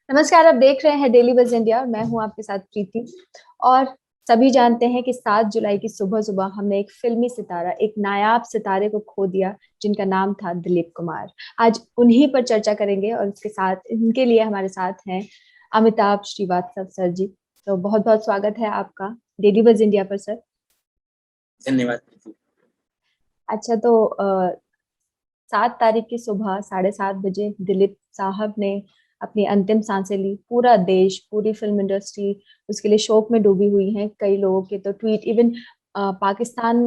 नमस्कार। आप देख रहे हैं डेली बज इंडिया और मैं हूं आपके साथ प्रीति। और सभी जानते हैं कि 7 जुलाई की सुबह सुबह हमने एक फिल्मी सितारा, एक नायाब सितारे को खो दिया, जिनका नाम था दिलीप कुमार। आज उन्हीं पर चर्चा करेंगे और उसके साथ इनके लिए हमारे साथ हैं अमिताभ श्रीवास्तव सर जी। तो बहुत बहुत स्वागत है आपका डेली बज इंडिया पर सर। धन्यवाद प्रीति। अच्छा, तो 7 तारीख की सुबह 7:30 बजे दिलीप साहब ने अपनी अंतिम सांसें ली। पूरा देश, पूरी फिल्म इंडस्ट्री उसके लिए शोक में डूबी हुई है। कई लोगों के तो ट्वीट, इवन पाकिस्तान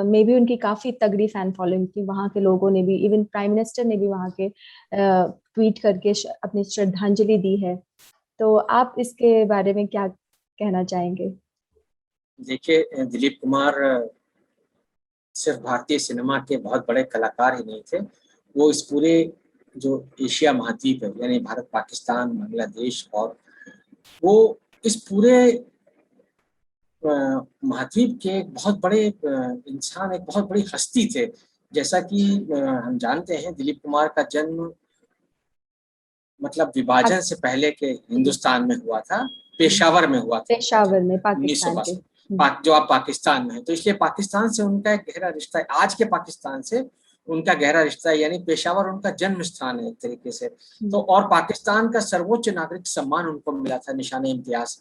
में भी उनकी काफी तगड़ी फैन फॉलोइंग थी। वहां के लोगों ने भी, इवन प्राइम मिनिस्टर ने भी वहां के ट्वीट करके अपनी श्रद्धांजलि दी है। तो आप इसके बारे में क्या कहना चाहेंगे? देखिए, दिलीप कुमार सिर्फ भारतीय सिनेमा के बहुत बड़े कलाकार ही नहीं थे। वो इस पूरे जो एशिया महाद्वीप है, यानी भारत, पाकिस्तान, बांग्लादेश, और वो इस पूरे महाद्वीप के एक बहुत बड़े इंसान, एक बहुत बड़ी हस्ती थे। जैसा कि हम जानते हैं, दिलीप कुमार का जन्म मतलब विभाजन से पहले के हिंदुस्तान में हुआ था। पेशावर में हुआ था उनका पेशावर जन्म, में, उन्नीस सौ पाकिस्तान के। बासठ जो आप पाकिस्तान में है, तो इसलिए पाकिस्तान से उनका एक गहरा रिश्ता है। आज के पाकिस्तान से उनका गहरा रिश्ता है, यानी पेशावर उनका जन्म स्थान है एक तरीके से। तो और पाकिस्तान का सर्वोच्च नागरिक सम्मान उनको मिला था, निशान इम्तियाज।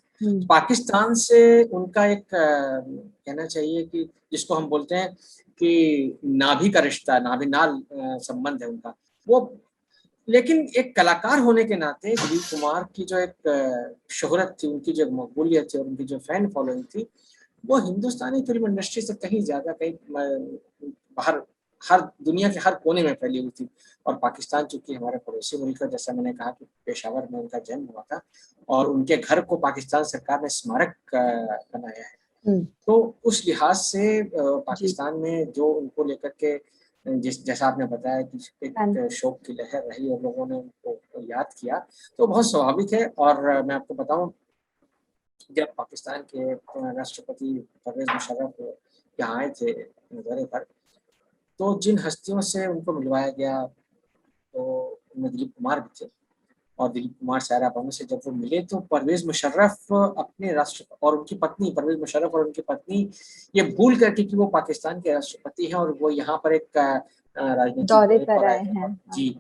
पाकिस्तान से उनका एक कहना चाहिए कि जिसको हम बोलते हैं कि नाभि का रिश्ता, नाभि नाल संबंध है उनका वो। लेकिन एक कलाकार होने के नाते दिलीप कुमार की जो एक शोहरत थी, उनकी जो मकबूलियत थी और उनकी जो फैन फॉलोइंग थी, वो हिंदुस्तानी फिल्म इंडस्ट्री से कहीं ज्यादा, कहीं बाहर, हर दुनिया के हर कोने में फैली हुई थी। और पाकिस्तान चूंकि हमारे पड़ोसी मुल्क है, जैसा मैंने कहा कि पेशावर में उनका जन्म हुआ था और उनके घर को पाकिस्तान सरकार ने स्मारक बनाया है। तो उस लिहाज से जी। पाकिस्तान में जो उनको लेकर के जैसा आपने बताया कि एक शोक की लहर रही और लोगों ने उनको याद किया, तो बहुत स्वाभाविक है। और मैं आपको बताऊं, जब पाकिस्तान के राष्ट्रपति परवेज मुशर्रफ यहाँ आए थे दौरे पर, तो जिन हस्तियों से उनको मिलवाया गया, तो उनमें दिलीप कुमार भी थे। और दिलीप कुमार सायरा बानो से जब वो मिले, तो परवेज मुशर्रफ अपने राष्ट्र और उनकी पत्नी, परवेज मुशर्रफ और उनकी पत्नी, ये भूल करके कि वो पाकिस्तान के राष्ट्रपति हैं और वो यहाँ पर एक राजनीतिक दौरे दौरे कर पर आए आए हैं। हैं। और हाँ। जी,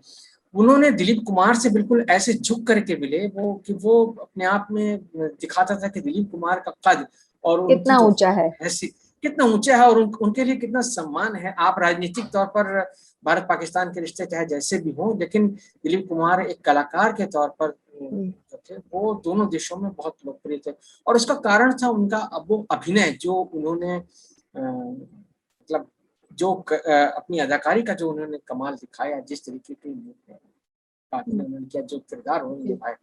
उन्होंने दिलीप कुमार से बिल्कुल ऐसे झुक करके मिले वो, कि वो अपने आप में दिखाता था कि दिलीप कुमार का कद और उनकी कितना जो ऊंचा है। हैसियत कितना ऊंचा है और उनके लिए कितना सम्मान है। आप राजनीतिक तौर पर भारत पाकिस्तान के रिश्ते चाहे जैसे भी हों, लेकिन दिलीप कुमार एक कलाकार के तौर पर जो थे, वो दोनों देशों में बहुत लोकप्रिय थे। और उसका कारण था उनका अब वो अभिनय जो उन्होंने मतलब जो अपनी अदाकारी का जो उन्होंने कमाल दिखाया, जिस तरीके की अभिनय उन्होंने किया, जो किरदार उन्होंने जी। निभाया,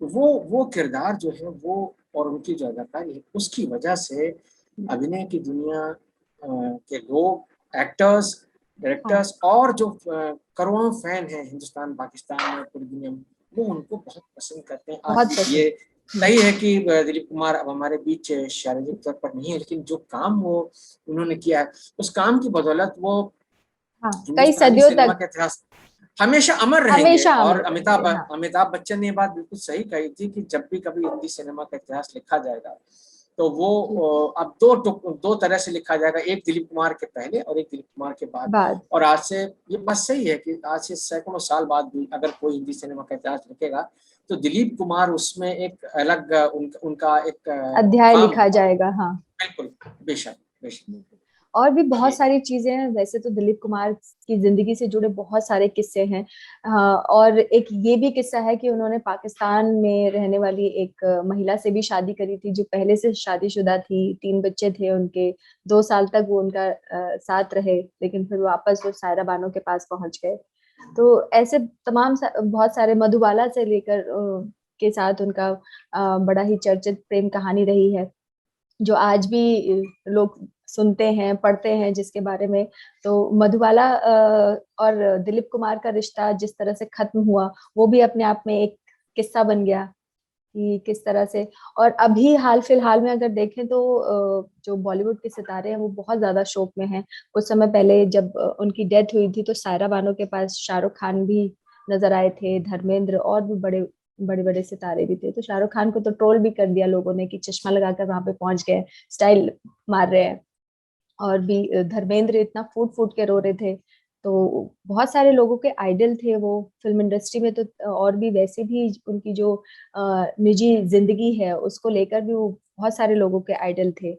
वो किरदार जो है वो, और उनकी जो अदाकारी है, उसकी वजह से अभिनय की दुनिया के लोग, एक्टर्स, हाँ। डायरेक्टर्स और जो करोड़ों फैन हैं हिंदुस्तान, पाकिस्तान में, पूरी दुनिया में, वो उनको बहुत पसंद करते हैं। बहुत आज पसंद। ये सही है कि दिलीप कुमार अब हमारे बीच शारीरिक तौर पर नहीं है, लेकिन जो काम वो उन्होंने किया है, उस काम की बदौलत वो हाँ, कई हिंदुस्तानी सदियों सिनेमा तक के इतिहास हमेशा अमर रहेंगे। हमेशा और अमर रहेंगे। हाँ। अमिताभ बच्चन ने ये बात बिल्कुल सही कही थी कि जब भी कभी हिंदी सिनेमा का इतिहास लिखा जाएगा, तो वो जी। अब दो तरह से लिखा जाएगा, एक दिलीप कुमार के पहले और एक दिलीप कुमार के बाद। बाद। और आज से ये बात सही है कि आज से सैकड़ों साल बाद भी अगर कोई हिंदी सिनेमा का इतिहास लिखेगा, तो दिलीप कुमार उसमें एक अलग उनका एक अध्याय मुकाम लिखा होगा। जाएगा। हाँ। बिल्कुल, बेशक बेशक। और भी बहुत ये सारी चीजें हैं। वैसे तो दिलीप कुमार की जिंदगी से जुड़े बहुत सारे किस्से हैं। और एक ये भी किस्सा है कि उन्होंने पाकिस्तान में रहने वाली एक महिला से भी शादी करी थी, जो पहले से शादीशुदा थी। 3 बच्चे थे उनके। 2 साल तक वो उनका साथ रहे, लेकिन फिर वापस वो सायरा बानो के पास पहुंच गए। तो ऐसे तमाम बहुत सारे, मधुबाला से लेकर के साथ उनका बड़ा ही चर्चित प्रेम कहानी रही है, जो आज भी लोग सुनते हैं, पढ़ते हैं जिसके बारे में। तो मधुबाला और दिलीप कुमार का रिश्ता जिस तरह से खत्म हुआ, वो भी अपने आप में एक किस्सा बन गया कि किस तरह से। और अभी हाल फिलहाल में अगर देखें तो जो बॉलीवुड के सितारे हैं वो बहुत ज्यादा शोक में हैं। कुछ समय पहले जब उनकी डेथ हुई थी, तो सायरा बानो के पास शाहरुख खान भी नजर आए थे, धर्मेंद्र और भी बड़े बड़े बड़े सितारे भी थे। तो शाहरुख खान को तो ट्रोल भी कर दिया लोगों ने कि चश्मा लगाकर वहां पे पहुंच गए, स्टाइल मार रहे हैं। और भी धर्मेंद्र इतना फूट फूट के रो रहे थे। तो बहुत सारे लोगों के आइडल थे वो फिल्म इंडस्ट्री में। तो और भी वैसे भी उनकी जो निजी जिंदगी है उसको लेकर भी वो बहुत सारे लोगों के आइडल थे।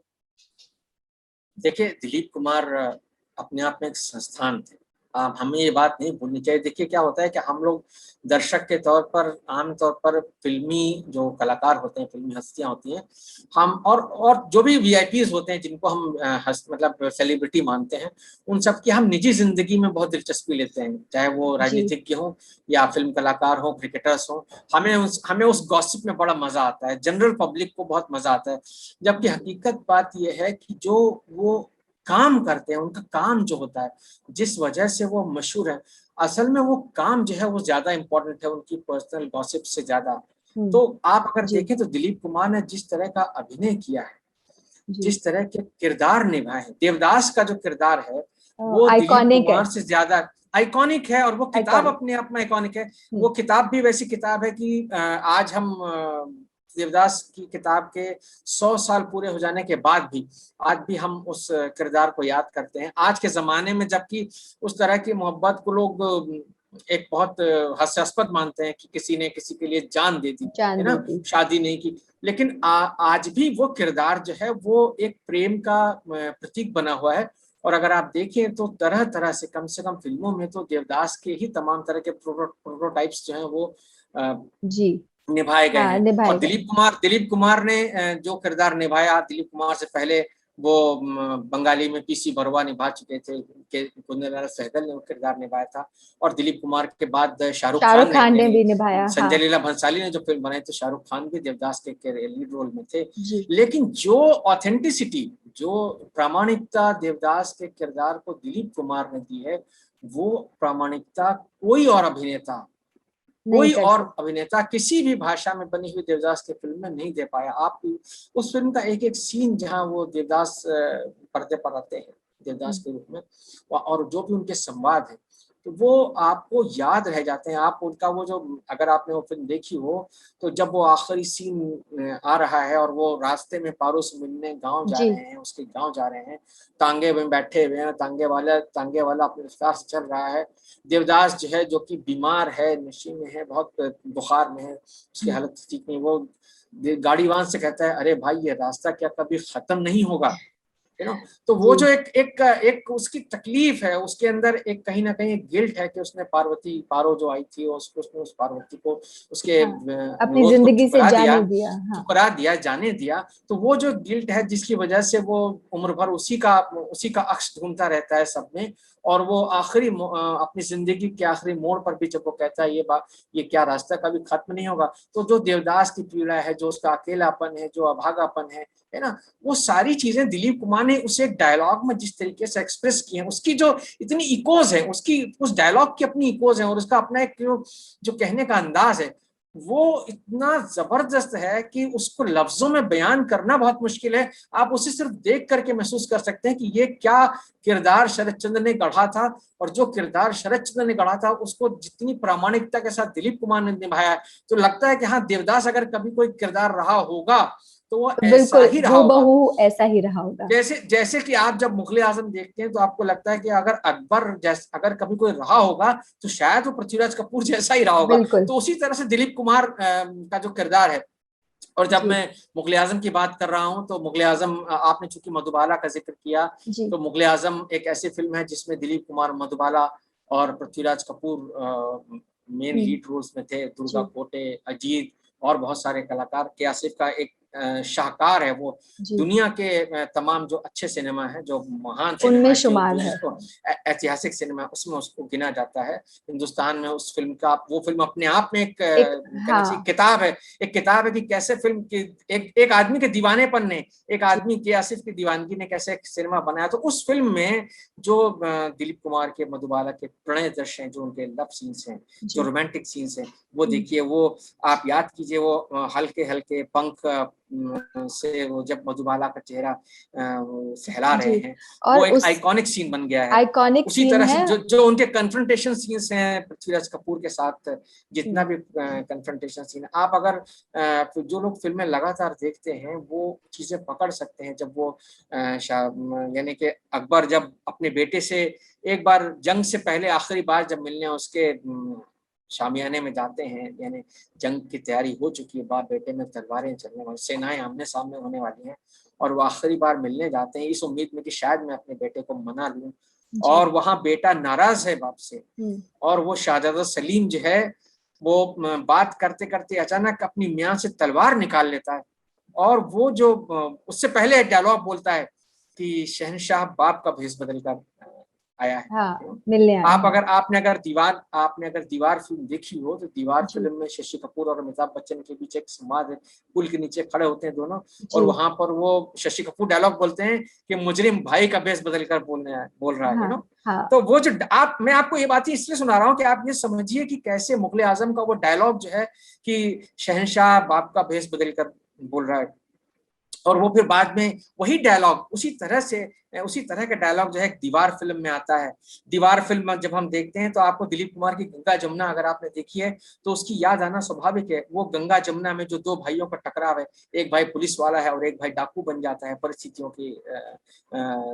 देखिए, दिलीप कुमार अपने आप में एक संस्थान थे। हमें ये बात नहीं भूलनी चाहिए। देखिए क्या होता है कि हम लोग दर्शक के तौर पर, आम तौर पर फिल्मी जो कलाकार होते हैं, फिल्मी हस्तियां होती हैं, हम और जो भी वीआईपीज होते हैं जिनको हम मतलब सेलिब्रिटी मानते हैं, उन सब की हम निजी जिंदगी में बहुत दिलचस्पी लेते हैं, चाहे वो जी राजनीतिज्ञ हो या फिल्म कलाकार हो, क्रिकेटर्स हो। हमें उस गॉसिप में बड़ा मजा आता है, जनरल पब्लिक को बहुत मजा आता है। जबकि हकीकत बात यह है कि जो वो काम करते हैं, उनका काम जो होता है, जिस वजह से वो मशहूर है, असल में वो काम जो है वो ज्यादा इंपॉर्टेंट है उनकी पर्सनल गॉसिप से ज्यादा। हम्म। तो आप अगर जी देखें तो दिलीप कुमार ने जिस तरह का अभिनय किया है, जी। जिस तरह के किरदार निभाए हैं, देवदास का जो किरदार है वो दिलीप आइकॉनिक है। कुमार से ज्यादा आइकॉनिक है। और वो किताब आइकॉनिक। अपने आप में आइकॉनिक है। हम्म। वो किताब भी वैसी किताब है कि आज हम देवदास की किताब के 100 साल पूरे हो जाने के बाद भी आज भी हम उस किरदार को याद करते हैं। आज के जमाने में जबकि उस तरह की मोहब्बत को लोग एक बहुत हास्यास्पद मानते हैं कि किसी ने किसी के लिए जान दे दी, है जान दी ना, थी। शादी नहीं की, लेकिन आज भी वो किरदार जो है वो एक प्रेम का प्रतीक बना हुआ है। और अगर आप देखें तो तरह तरह से कम फिल्मों में तो देवदास के ही तमाम तरह के प्रोटोटाइप्स जो हैं वो जी निभाए गए हाँ, हैं। और निभाए गए। दिलीप कुमार ने जो किरदार निभाया, दिलीप कुमार से पहले वो बंगाली में पीसी बरुआ निभा चुके थे, कुंदन सहगल ने वो किरदार निभाया था। और दिलीप कुमार के बाद शाहरुख शाहरुख खान ने खान ने यानी भी निभाया, हाँ। संजय लीला भंसाली ने जो फिल्म बनाई थी, शाहरुख खान भी देवदास के लीड रोल में थे। जी लेकिन जो ऑथेंटिसिटी, जो प्रामाणिकता देवदास के किरदार को दिलीप कुमार ने दी है, वो प्रामाणिकता नहीं कोई कर और सकते। अभिनेता किसी भी भाषा में बनी हुई देवदास के फिल्म में नहीं दे पाया। आप उस फिल्म का एक एक सीन जहां वो देवदास पर्दे पर आते हैं देवदास के रूप में, और जो भी उनके संवाद है, तो वो आपको याद रह जाते हैं। आप उनका वो जो, अगर आपने वो फिल्म देखी हो, तो जब वो आखिरी सीन आ रहा है और वो रास्ते में पारो से मिलने गांव जा जी रहे हैं, उसके गांव जा रहे हैं, तांगे में बैठे हुए हैं, तांगे वाला अपने रफ्तार से चल रहा है, देवदास जो है, जो कि बीमार है, नशे में है, बहुत बुखार में है, उसकी हालत ठीक नहीं, वो गाड़ीवान से कहता है, अरे भाई ये रास्ता क्या कभी खत्म नहीं होगा, यू नो। तो वो जी जो एक एक एक उसकी तकलीफ है, उसके अंदर एक कहीं ना कहीं एक गिल्ट है कि उसने पारो जो आई थी, उसने उस पार्वती को उसके हाँ, अपनी अनुरोध को जिंदगी से जाने दिया, हाँ। जाने दिया। तो वो जो गिल्ट है, जिसकी वजह से वो उम्र भर उसी का अक्स ढूंढता रहता है सब में। और वो अपनी जिंदगी के आखिरी मोड़ पर भी जब वो कहता है ये क्या रास्ता कभी खत्म नहीं होगा, तो जो देवदास की पीड़ा है, जो उसका अकेलापन है, जो अभागापन है ना, वो सारी चीजें दिलीप कुमार ने उसे डायलॉग में जिस तरीके से एक्सप्रेस की है, उसकी जो इतनी इकोज है, उसकी उस डायलॉग की अपनी इकोज है, और उसका अपना एक जो कहने का अंदाज है, वो इतना जबरदस्त है कि उसको लफ्जों में बयान करना बहुत मुश्किल है। आप उसे सिर्फ देख करके महसूस कर सकते हैं कि ये क्या किरदार शरद चंद्र ने गढ़ा था। और जो किरदार शरद चंद्र ने गढ़ा था, उसको जितनी प्रामाणिकता के साथ दिलीप कुमार ने निभाया, तो लगता है कि हाँ, देवदास अगर कभी कोई किरदार रहा होगा तो वो तो ऐसा बिल्कुल ही रहा होगा। हूबहू ऐसा ही रहा होगा। जैसे जैसे कि आप जब मुगले आजम देखते हैं, तो आपको लगता है कि अगर अगर कभी कोई रहा होगा, तो शायद वो पृथ्वीराज कपूर जैसा ही रहा होगा। बिल्कुल। तो उसी तरह से दिलीप कुमार का जो किरदार है। और जब जी मैं मुगले आजम की बात कर रहा हूं, तो मुगले आजम, आपने चूंकि मधुबाला का जिक्र किया, जी तो मुगले आजम एक ऐसी फिल्म है जिसमें दिलीप कुमार, मधुबाला और पृथ्वीराज कपूर मेन हम्म। लीड रोल्स में थे, दुर्गा जी कोटे, अजीत और बहुत सारे कलाकार के। आसिफ का एक शाहकार है वो। जी। दुनिया के तमाम जो अच्छे सिनेमा है, जो महान सिनेमा उनमें है, शुमार जो है। जिसको ऐतिहासिक सिनेमा, उसमें उसको गिना जाता है। हिंदुस्तान में उस फिल्म का, वो फिल्म अपने आप में एक एक, कहना चाहिए हाँ। किताब है कि कैसे फिल्म की एक आदमी के दीवानेपन ने, एक जी आदमी के, आसिफ की दीवानगी ने कैसे एक सिनेमा बनाया। तो उस फिल्म में जो दिलीप कुमार के, मधुबाला के प्रणय दृश्य हैं, जो उनके लव सीन्स हैं, जो जी। रोमांटिक सीन्स हैं, वो देखिए, वो आप याद कीजिए, वो हल्के हल्के पंख से वो जब मधुबाला का चेहरा वो सहला रहे हैं, और वो एक आइकॉनिक सीन बन गया है। आइकॉनिक उसी तरह से जो उनके कन्फ्रंटेशन सीन्स हैं पृथ्वीराज कपूर के साथ, जितना भी कन्फ्रंटेशन सीन, आप अगर जो लोग फिल्में लगातार देखते हैं वो चीजें पकड़ सकते हैं। जब वो यानी कि अकबर जब अपने बेटे से एक बार जंग से पहले आखिरी बार जब मिलने उसके शामियाने में जाते हैं, यानी जंग की तैयारी हो चुकी है, बाप बेटे में तलवारें चलने वाली, सेनाएं आमने सामने होने वाली हैं, और वो आखिरी बार मिलने जाते हैं इस उम्मीद में कि शायद मैं अपने बेटे को मना लूं, और वहां बेटा नाराज है बाप से, और वो शाहजादा सलीम जो है वो बात करते करते अचानक अपनी मियां से तलवार निकाल लेता है, और वो जो उससे पहले डायलॉग बोलता है कि शहंशाह बाप का भेष बदल कर आया है। मिलने आया आपने अगर दीवार फिल्म देखी हो तो दीवार फिल्म में शशि कपूर और अमिताभ बच्चन के बीच एक संवाद है, पुल के नीचे खड़े होते हैं दोनों, और वहां पर वो शशि कपूर डायलॉग बोलते हैं कि मुजरिम भाई का भेष बदल कर बोल रहा है, तो वो जो मैं आपको ये बात इसलिए सुना रहा हूँ कि आप ये समझिए कि कैसे मुगले आजम का वो डायलॉग जो है कि शहंशाह बाप का भेष बदल कर बोल रहा है, और वो फिर बाद में वही डायलॉग उसी तरह का डायलॉग जो है दीवार फिल्म में आता है। दीवार फिल्म जब हम देखते हैं तो आपको दिलीप कुमार की गंगा जमुना अगर आपने देखी है तो उसकी याद आना स्वाभाविक है। वो गंगा जमुना में जो दो भाइयों का टकराव है, एक भाई पुलिस वाला है और एक भाई डाकू बन जाता है परिस्थितियों के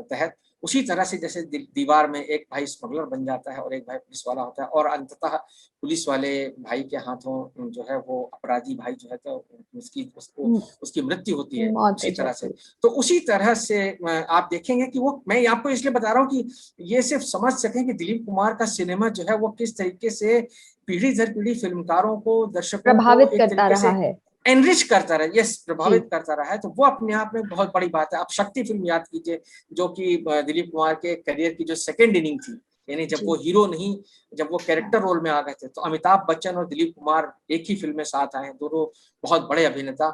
तहत, उसी तरह से जैसे दीवार में एक भाई स्मगलर बन जाता है और एक भाई पुलिस वाला होता है, और अंततः पुलिस वाले भाई के हाथों जो है वो अपराधी भाई जो है तो उसकी मृत्यु होती है उसी तरह से। तो उसी तरह से आप देखेंगे कि वो, मैं आपको इसलिए बता रहा हूँ कि ये सिर्फ समझ सकें कि दिलीप कुमार का सिनेमा जो है वो किस तरीके से पीढ़ी दर पीढ़ी फिल्मकारों को, दर्शकों को एक तरीके से एनरिच करता रहा, यस प्रभावित करता रहा है, तो वो अपने आप में बहुत बड़ी बात है। आप शक्ति फिल्म याद कीजिए जो कि दिलीप कुमार के करियर की जो सेकेंड इनिंग थी, यानी जब वो हीरो नहीं, जब वो कैरेक्टर रोल में आ गए थे, तो अमिताभ बच्चन और दिलीप कुमार एक ही फिल्म में साथ आए, दोनों बहुत बड़े अभिनेता,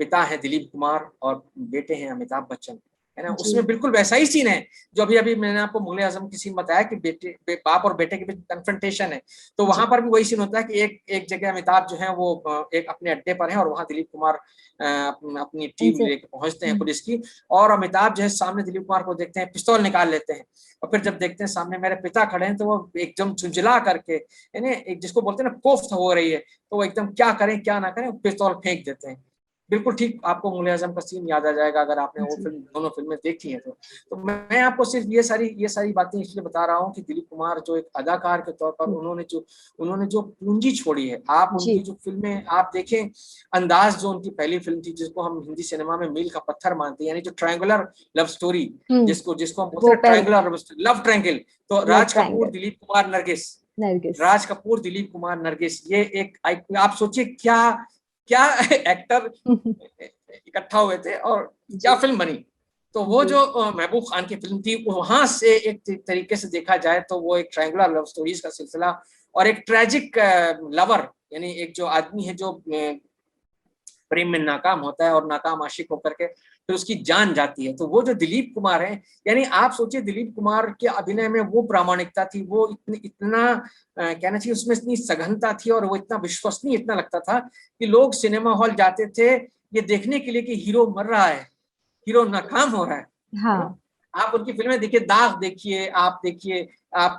पिता है दिलीप कुमार और बेटे हैं अमिताभ बच्चन, है ना। उसमें बिल्कुल वैसा ही सीन है जो अभी मैंने आपको मुगले आजम की सीन बताया कि बाप और बेटे के बीच कन्फ्रंटेशन है, तो वहां पर भी वही सीन होता है कि एक जगह अमिताभ जो है वो एक अपने अड्डे पर है और वहां दिलीप कुमार अपनी टीम लेके पहुंचते हैं पुलिस की, और अमिताभ जो है सामने दिलीप कुमार को देखते हैं, पिस्तौल निकाल लेते हैं, और फिर जब देखते हैं सामने मेरे पिता खड़े हैं तो वो एकदम झुंझला करके, यानी एक जिसको बोलते हैं ना कोफ्त हो रही है, तो वो एकदम क्या करें क्या ना करें, पिस्तौल फेंक देते हैं। बिल्कुल ठीक आपको मुगले आजम का सीन याद आ जाएगा अगर आपने वो फिल्म, दोनों फिल्में देखी हैं तो मैं आपको सिर्फ ये सारी बातें इसलिए बता रहा हूँ कि दिलीप कुमार जो एक अदाकार के तौर पर उन्होंने जो पूंजी छोड़ी है, आप उनकी जो फिल्में आप देखें, अंदाज जो उनकी पहली फिल्म थी जिसको हम हिंदी सिनेमा में मील का पत्थर मानते हैं, यानी जो ट्रायंगुलर लव स्टोरी, जिसको हम बोलते हैं ट्रायंगुलर लव ट्रायंगल, तो राज कपूर दिलीप कुमार नरगिस, राज कपूर दिलीप कुमार नरगिस, ये एक आप सोचिए क्या एक्टर इकट्ठा हुए थे और क्या फिल्म बनी। तो वो जो महबूब खान की फिल्म थी, वहां से एक तरीके से देखा जाए तो वो एक ट्रायंगुलर लव स्टोरीज का सिलसिला और एक ट्रेजिक लवर, यानी एक जो आदमी है जो प्रेम में नाकाम होता है और नाकाम आशिक होकर के फिर उसकी जान जाती है, तो वो जो दिलीप कुमार है, यानी आप सोचिए दिलीप कुमार के अभिनय में वो प्रामाणिकता थी, वो इतना कहना चाहिए उसमें इतनी सघनता थी और वो इतना विश्वसनीय इतना लगता था कि लोग सिनेमा हॉल जाते थे ये देखने के लिए कि हीरो मर रहा है, हीरो नाकाम हो रहा है। हाँ। आप उनकी फिल्में देखिए, दाग देखिए, आप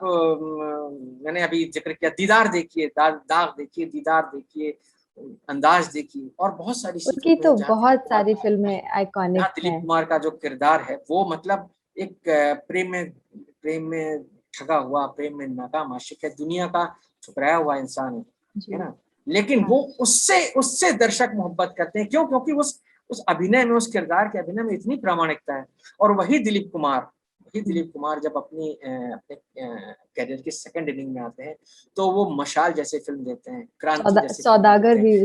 मैंने अभी जिक्र किया दीदार देखिए, दाग देखिए, दीदार देखिए, अंदाज देखिए, और बहुत सारी उनकी तो बहुत सारी फिल्में आइकॉनिक हैं। दिलीप कुमार का जो किरदार है वो मतलब एक प्रेम में ठगा हुआ, प्रेम में नाकाम आशिक है, दुनिया का ठुकराया हुआ इंसान है ना, लेकिन वो उससे दर्शक मोहब्बत करते हैं। क्यों? क्योंकि उस अभिनय में, उस किरदार के अभिनय में इतनी प्रामाणिकता है। और वही दिलीप कुमार जब अपने कैरियर की सेकंड इनिंग में आते हैं तो वो मशाल जैसे फिल्म देते हैं, क्रांति जैसे सौदागर भी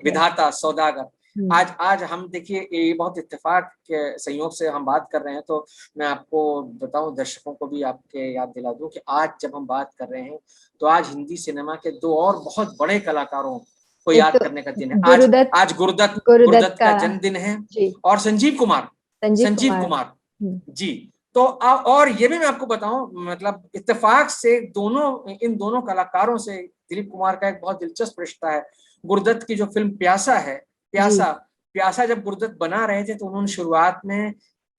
विधाता, सौदागर। आज हम देखिए, ये बहुत इत्तेफाक के संयोग से हम बात कर रहे हैं, तो मैं आपको बताऊं, दर्शकों को भी आपके याद दिला दूं कि आज जब हम बात कर रहे हैं तो आज हिंदी सिनेमा के दो और बहुत बड़े कलाकारों को याद करने का दिन है। आज गुरुदत्त का जन्मदिन है और संजीव कुमार जी। तो और ये भी मैं आपको बताऊं, मतलब इत्तेफाक से इन दोनों कलाकारों से दिलीप कुमार का एक बहुत दिलचस्प रिश्ता है। गुरुदत्त की जो फिल्म प्यासा प्यासा जब गुरुदत्त बना रहे थे तो उन्होंने शुरुआत में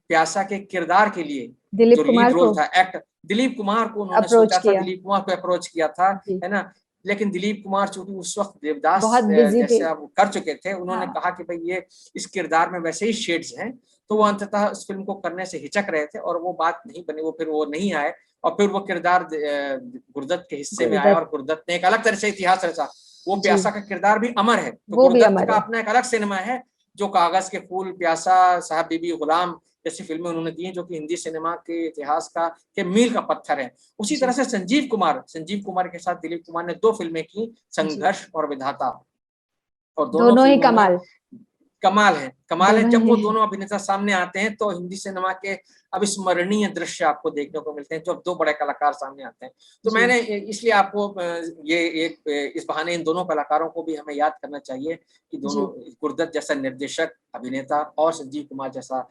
प्यासा के किरदार के लिए दिलीप जो कुमार लीड रोल को था, एक्ट दिलीप कुमार को उन्होंने अप्रोच सोचा था, किया। दिलीप कुमार को अप्रोच किया था, जी। है ना। लेकिन दिलीप कुमार चूंकि उस वक्त देवदास बहुत बिजी थे। जैसे अब कर चुके थे, उन्होंने हाँ। कहा कि भाई ये इस किरदार में वैसे ही शेड्स हैं, तो वो अंततः इस फिल्म को करने से हिचक रहे थे और वो बात नहीं बनी, वो फिर वो नहीं आए। और फिर वो किरदार गुरुदत्त के हिस्से में आया गुरुदत्त। और गुरुदत्त ने एक अलग तरह से इतिहास रचा। वो जी। प्यासा का किरदार भी अमर है, तो वो भी गुरुदत्त अमर का है। अपना एक अलग सिनेमा है, जो कागज के फूल, प्यासा, साहब बीबी गुलाम जैसी फिल्में उन्होंने दी, जो कि हिंदी सिनेमा के इतिहास का के मील का पत्थर है। उसी तरह जी। से संजीव कुमार के साथ दिलीप कुमार ने 2 फिल्में की, जी। संघर्ष और विधाता, और दोनों दोनों ही फिल्मों में कमाल। कमाल है। दोनों जब वो ही। दोनों अभिनेता सामने आते हैं तो हिंदी सिनेमा के अविस्मरणीय दृश्य आपको देखने को मिलते हैं, जब 2 बड़े कलाकार सामने आते हैं। तो जी। मैंने इसलिए आपको ये एक इस बहाने इन दोनों कलाकारों को भी हमें याद करना चाहिए कि दोनों, जी। गुरुदत्त जैसा निर्देशक अभिनेता और संजीव कुमार जैसा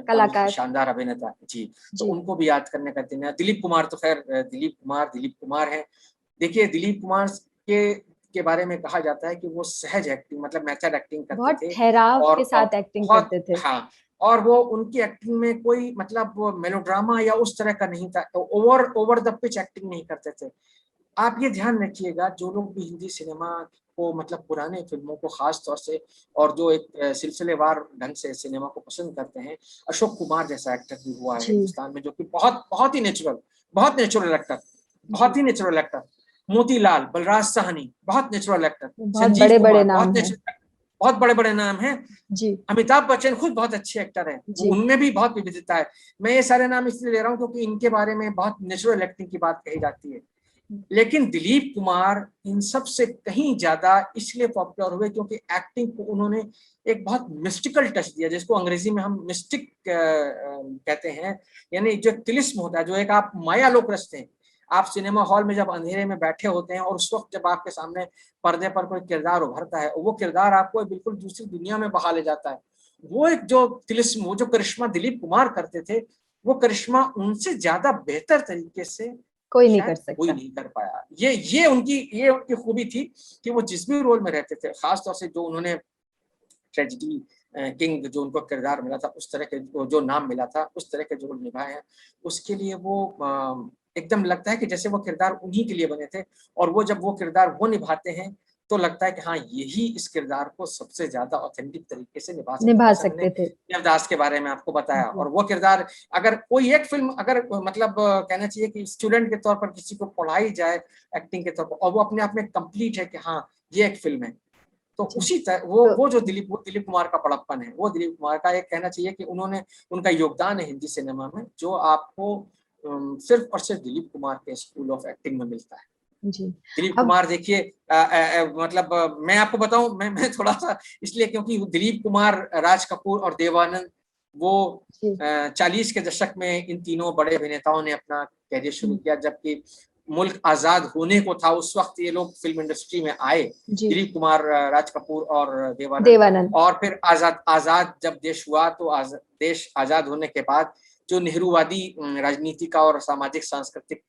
कलाकार। शानदार अभिनेता जी, तो जी। उनको भी याद करने का दिन है। दिलीप कुमार तो खैर दिलीप कुमार है। देखिए दिलीप कुमार के बारे में कहा जाता है कि वो सहज एक्टिंग, मतलब मेथड एक्टिंग करते बहुत थे, ठहराव और के साथ एक्टिंग बहुत, करते थे। हाँ, और वो उनकी एक्टिंग में कोई मतलब वो मेलोड्रामा या उस तरह का नहीं था, तो ओवर द पिच एक्टिंग नहीं करते थे। आप ये ध्यान रखिएगा, जो लोग भी हिंदी सिनेमा को, मतलब पुराने फिल्मों को खास तौर से, और जो एक सिलसिलेवार ढंग से सिनेमा को पसंद करते हैं, अशोक कुमार जैसा एक्टर भी हुआ है जी। हिंदुस्तान में, जो कि बहुत बहुत नेचुरल एक्टर, जी। बहुत ही नेचुरल एक्टर। मोतीलाल, बलराज साहनी, बहुत नेचुरल एक्टर। बहुत संजीव बड़े बड़े कुमार, नाम हैं। बहुत बड़े बड़े नाम हैं। जी। अमिताभ बच्चन खुद बहुत अच्छे एक्टर हैं, जी। उनमें भी बहुत विविधता है। मैं ये सारे नाम इसलिए ले रहा हूँ क्योंकि इनके बारे में बहुत नेचुरल एक्टिंग की बात कही जाती है। लेकिन दिलीप कुमार इन सब से कहीं ज्यादा इसलिए पॉपुलर हुए क्योंकि एक्टिंग को उन्होंने एक बहुत मिस्टिकल टच दिया, जिसको अंग्रेजी में हम मिस्टिक कहते हैं, यानी जो तिलिस्म होता है, जो एक आप माया लोक रचते हैं। आप सिनेमा हॉल में जब अंधेरे में बैठे होते हैं और उस वक्त जब आपके सामने पर्दे पर कोई किरदार उभरता है, वो किरदार आपको बिल्कुल दूसरी दुनिया में बहा ले जाता है। वो एक जो तिलिस्म, वो जो करिश्मा दिलीप कुमार करते थे, वो करिश्मा उनसे ज्यादा बेहतर तरीके से कोई नहीं कर शायद कोई सकता। नहीं कर पाया। ये उनकी खूबी थी कि वो जिस भी रोल में रहते थे, खास तौर से जो उन्होंने ट्रेजेडी किंग जो उनको किरदार मिला था, उस तरह के जो नाम मिला था, उस तरह के जो निभाए हैं, उसके लिए वो एकदम लगता है कि जैसे वो किरदार उन्हीं के लिए बने थे। और वो जब वो किरदार वो निभाते हैं तो लगता है कि हाँ, यही इस किरदार को सबसे ज्यादा ऑथेंटिक तरीके से निभा सकते हैं। निभा जैसे मैंने सकते थे। देवदास के बारे में आपको बताया, जी। और वो किरदार अगर कोई एक फिल्म, अगर मतलब कहना चाहिए कि स्टूडेंट के तौर पर किसी को पढ़ाई जाए एक्टिंग के तौर पर, और वो अपने आप में कंप्लीट है कि हाँ ये एक फिल्म है, तो जी। उसी तरह तो वो दिलीप कुमार का बड़प्पन है, वो दिलीप कुमार का एक कहना चाहिए कि उन्होंने, उनका योगदान है हिंदी सिनेमा में, जो आपको सिर्फ और सिर्फ दिलीप कुमार के स्कूल ऑफ एक्टिंग में मिलता है। जी। दिलीप अब कुमार देखिए, मतलब मैं आपको बताऊं, मैं थोड़ा सा इसलिए क्योंकि दिलीप कुमार, राज कपूर और देवानंद, वो जी। 40 के दशक में इन तीनों बड़े अभिनेताओं ने अपना कैरियर शुरू किया, जबकि मुल्क आजाद होने को था उस वक्त ये लोग फिल्म इंडस्ट्री में आए, जी। दिलीप कुमार, राज कपूर और देवानंद। देवानंद। और फिर आजाद जब देश हुआ, तो देश आजाद होने के बाद जो नेहरूवादी राजनीति का और सामाजिक सांस्कृतिक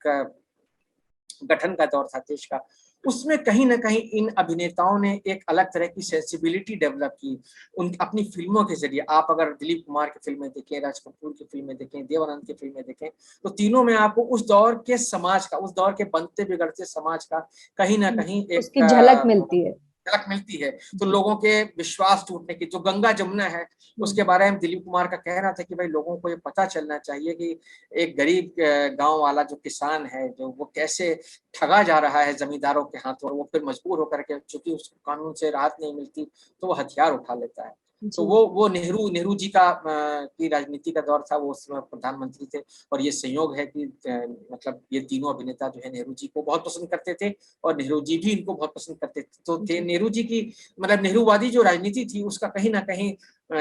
गठन का दौर था देश का, उसमें कहीं ना कहीं इन अभिनेताओं ने एक अलग तरह की सेंसिबिलिटी डेवलप की उन अपनी फिल्मों के जरिए। आप अगर दिलीप कुमार की फिल्में देखें, राज कपूर की फिल्में देखें, देवानंद की फिल्में देखें, तो तीनों में आपको उस दौर के समाज का, उस दौर के बनते बिगड़ते समाज का कहीं ना कहीं एक उसकी झलक मिलती है। झलक मिलती है। तो जी। लोगों के विश्वास टूटने की जो गंगा जमुना है, उसके बारे में दिलीप कुमार का कहना था कि भाई लोगों को ये पता चलना चाहिए कि एक गरीब गांव वाला जो किसान है, जो वो कैसे ठगा जा रहा है जमींदारों के हाथों, और वो फिर मजबूर होकर के, चूंकि उसको कानून से राहत नहीं मिलती, तो वो हथियार उठा लेता है। तो जी। वो नेहरू जी का की राजनीति का दौर था, वो उस समय प्रधानमंत्री थे। और ये संयोग है कि मतलब ये तीनों अभिनेता जो है नेहरू जी को बहुत पसंद करते थे, और नेहरू जी भी इनको बहुत पसंद करते थे। तो नेहरू जी की, मतलब नेहरूवादी जो राजनीति थी, उसका कहीं ना कहीं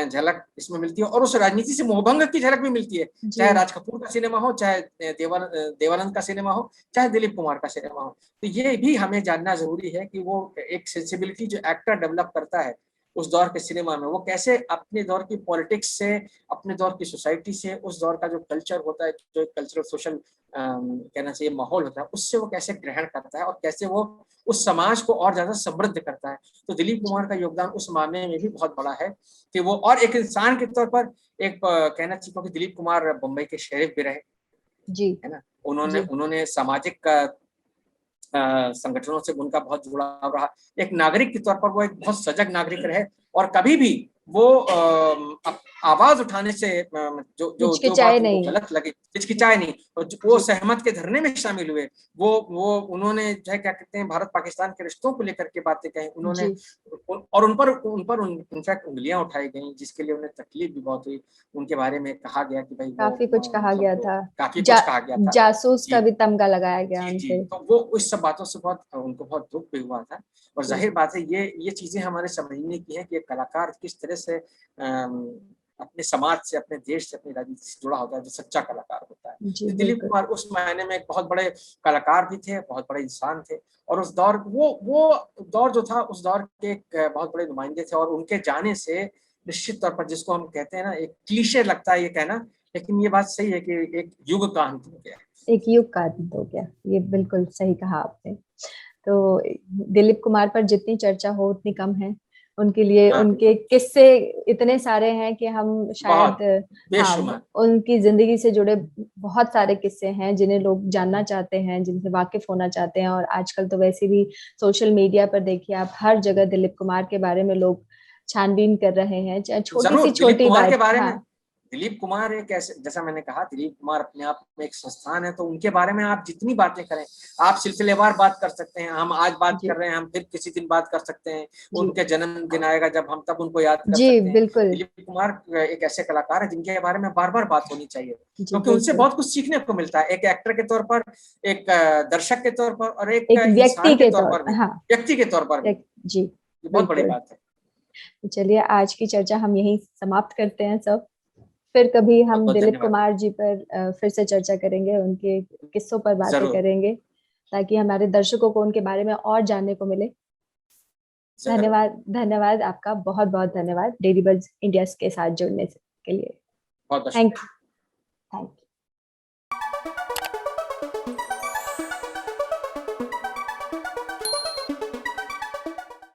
झलक इसमें मिलती है, और उस राजनीति से मोहभंग की झलक भी मिलती है। चाहे राज कपूर का सिनेमा हो, चाहे देवानंद का सिनेमा हो, चाहे दिलीप कुमार का सिनेमा हो। तो ये भी हमें जानना जरूरी है कि वो एक सेंसिबिलिटी जो एक्टर डेवलप करता है, उस दौर के सिनेमा में, वो कैसे अपने दौर की पॉलिटिक्स से, अपने दौर की सोसाइटी से, उस दौर का जो कल्चर होता है, जो कल्चरल सोशल कहना चाहिए माहौल होता है, उससे वो कैसे ग्रहण करता है और कैसे वो उस समाज को और ज्यादा समृद्ध करता है। तो दिलीप कुमार का योगदान उस मामले में भी बहुत बड़ा है कि वो, और एक इंसान के तौर पर एक कहना चाहिए, क्योंकि दिलीप कुमार बम्बई के शेरिफ भी रहे, जी है ना, उन्होंने जी उन्होंने सामाजिक संगठनों से उनका बहुत जुड़ाव रहा। एक नागरिक के तौर पर वो एक बहुत सजग नागरिक रहे, और कभी भी वो आवाज उठाने से जो जो जो हिचकिचाए बात उनको नहीं। गलत लगी, हिचकिचाए नहीं, और वो जी सहमत के धरने में शामिल हुए। वो उन्होंने जो है क्या कहते हैं, भारत पाकिस्तान के रिश्तों को लेकर के बातें कही उन्होंने, जी और उन पर इनफैक्ट उंगलियां उठाई गई, जिसके लिए उन्हें तकलीफ भी बहुत हुई। उनके बारे में कहा गया कि भाई वो काफी कुछ कहा मतलब गया वो था। काफी कुछ कहा गया था। जासूस जी का भी तमगा लगाया गया जी उन जी, पे। तो वो उस सब बातों से बहुत उनको बहुत दुख भी हुआ था। और जी जाहिर बात है, ये चीजें हमारे समझने की है कि एक कलाकार किस तरह से अपने समाज से, अपने देश से, अपनी राजनीति से जुड़ा होता है, जो सच्चा कलाकार होता है। जी तो दिलीप बिल्कुल। कुमार उस मायने में एक बहुत बड़े कलाकार भी थे, बहुत बड़े इंसान थे, और उस दौर वो दौर जो था, उस दौर के एक बहुत बड़े नुमाइंदे थे। और उनके जाने से निश्चित तौर पर, जिसको हम कहते हैं ना, एक क्लीशे लगता है ये कहना, लेकिन ये बात सही है कि एक युग का अंत हो गया। एक युग का अंत हो गया, ये बिल्कुल सही कहा आपने। तो दिलीप कुमार पर जितनी चर्चा हो उतनी कम है। उनके लिए हाँ उनके बिल्कुल, किस्से इतने सारे हैं कि हम शायद, बहुत हाँ, बेशुमार। उनकी जिंदगी से जुड़े बहुत सारे किस्से हैं जिन्हें लोग जानना चाहते हैं, जिनसे वाकिफ होना चाहते हैं। और आजकल तो वैसे भी सोशल मीडिया पर देखिए आप, हर जगह दिलीप कुमार के बारे में लोग छानबीन कर रहे हैं, चाहे छोटी सी जरूर दिलीप छोटी कुमार के बात। बारे में, हाँ दिलीप कुमार एक ऐसे, जैसा मैंने कहा, दिलीप कुमार अपने आप में एक संस्थान है, तो उनके बारे में आप जितनी बातें करें, आप सिलसिलेवार बात कर सकते हैं। हम आज बात जी कर रहे हैं, हम फिर किसी दिन बात कर सकते हैं। जी उनके जन्म दिन आएगा जब हम तब उनको याद कर जी सकते हैं। बिल्कुल। दिलीप कुमार एक ऐसे कलाकार है जिनके बारे में बार बार बात होनी चाहिए, जी क्योंकि उनसे बिल्कुल। बहुत कुछ सीखने को मिलता है, एक एक्टर के तौर पर, एक दर्शक के तौर पर, और एक एक व्यक्ति इंसान के के तौर तौर पर पर, भी, हाँ। व्यक्ति के तौर पर भी। जी ये बहुत बड़ी बिल्कुल। बात है। तो चलिए आज की चर्चा हम यहीं समाप्त करते हैं सब। फिर कभी बहुत हम बहुत दिलीप धन्यवाद। कुमार जी पर फिर से चर्चा करेंगे, उनके किस्सों पर बातें जरूर करेंगे, ताकि हमारे दर्शकों को उनके बारे में और जानने को मिले। जरूर। धन्यवाद, धन्यवाद आपका, बहुत बहुत धन्यवाद डेली बर्ड्स इंडिया के साथ जुड़ने के लिए। बहुत बहुत थैंक शुक्रिया। थैंक